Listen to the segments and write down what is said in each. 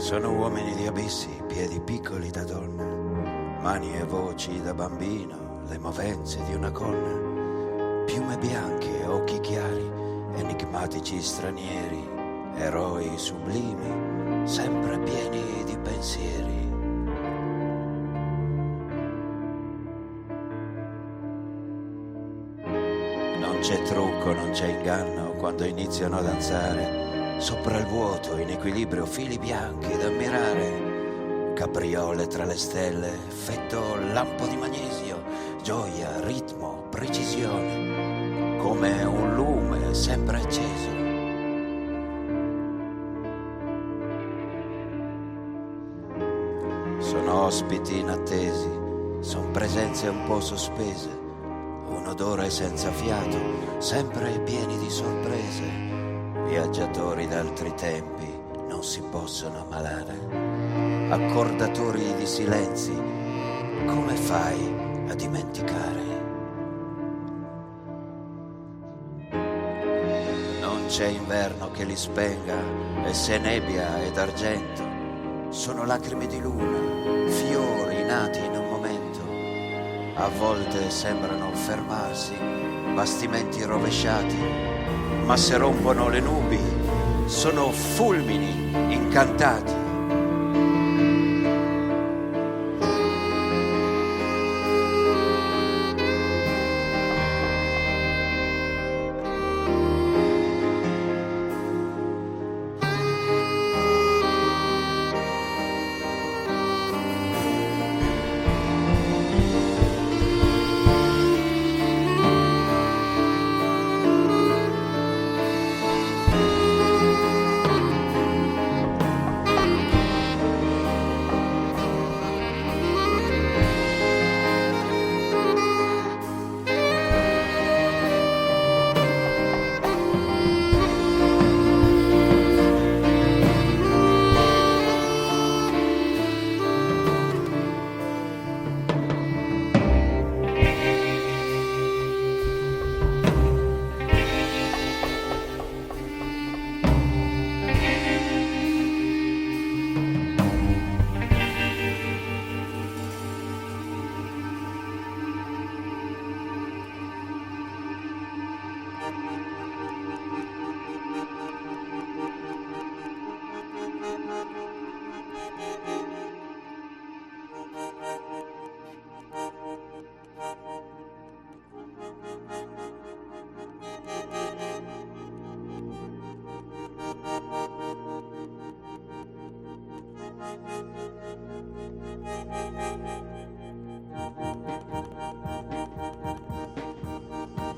Sono uomini di abissi, piedi piccoli da donna, mani e voci da bambino, le movenze di una colonna, piume bianche, occhi chiari, enigmatici stranieri, eroi sublimi, sempre pieni di pensieri. Non c'è trucco, non c'è inganno quando iniziano a danzare. Sopra il vuoto, in equilibrio, fili bianchi da ammirare. Capriole tra le stelle, effetto lampo di magnesio, gioia, ritmo, precisione, come un lume sempre acceso. Sono ospiti inattesi, son presenze un po' sospese, un odore senza fiato, sempre pieni di sorprese. Viaggiatori d'altri tempi non si possono ammalare, accordatori di silenzi, come fai a dimenticare? Non c'è inverno che li spenga, e se nebbia ed argento, sono lacrime di luna, fiori nati in un momento, a volte sembrano fermarsi, bastimenti rovesciati, ma se rompono le nubi, sono fulmini incantati.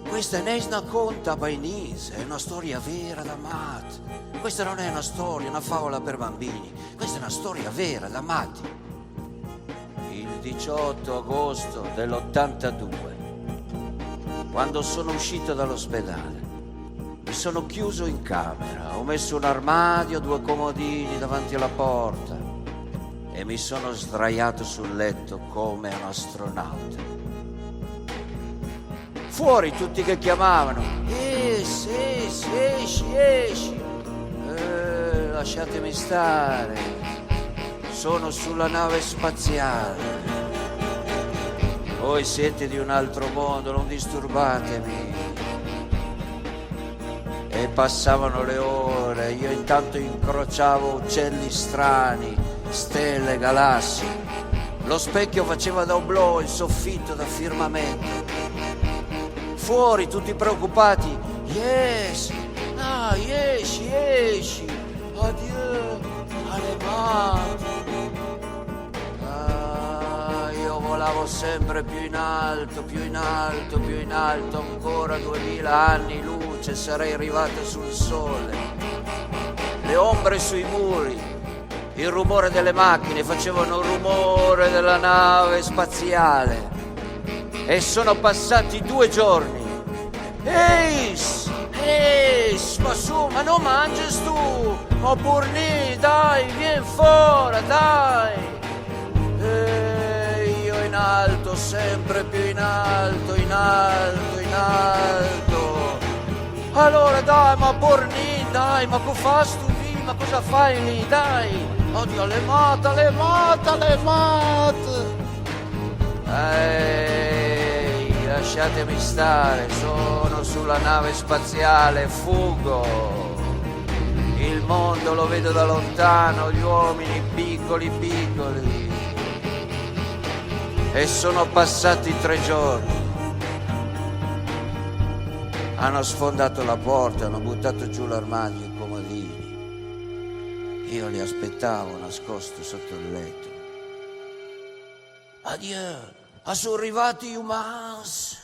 Questa nesna conta painese, è una storia vera da matti. Questa non è una storia, una favola per bambini, questa è una storia vera da matti. Il 18 agosto dell'82, quando sono uscito dall'ospedale, mi sono chiuso in camera, ho messo un armadio, 2 comodini davanti alla porta e mi sono sdraiato sul letto come un astronauta. Fuori tutti che chiamavano, esci, lasciatemi stare, sono sulla nave spaziale, voi siete di un altro mondo, non disturbatemi. E passavano le ore, io intanto incrociavo uccelli strani, stelle, galassie, lo specchio faceva da oblò, il soffitto da firmamento. Fuori tutti preoccupati, esci, addio, alle mani. Io volavo sempre più in alto, ancora 2000 anni luce, sarei arrivato sul sole. Le ombre sui muri, il rumore delle macchine facevano il rumore della nave spaziale. E sono passati 2 giorni. Eis, ma su, ma non mangi tu, ma burni, dai, vieni fuori, dai. E io in alto, sempre più in alto. Allora dai, ma burni, dai, ma cosa fai lì, dai. Oddio, le moto! Ehi, lasciatemi stare, sono sulla nave spaziale, fuggo. Il mondo lo vedo da lontano, gli uomini piccoli. E sono passati 3 giorni. Hanno sfondato la porta, hanno buttato giù l'armadio e i comodini. Io li aspettavo nascosto sotto il letto. Adieu, sono arrivati gli umans.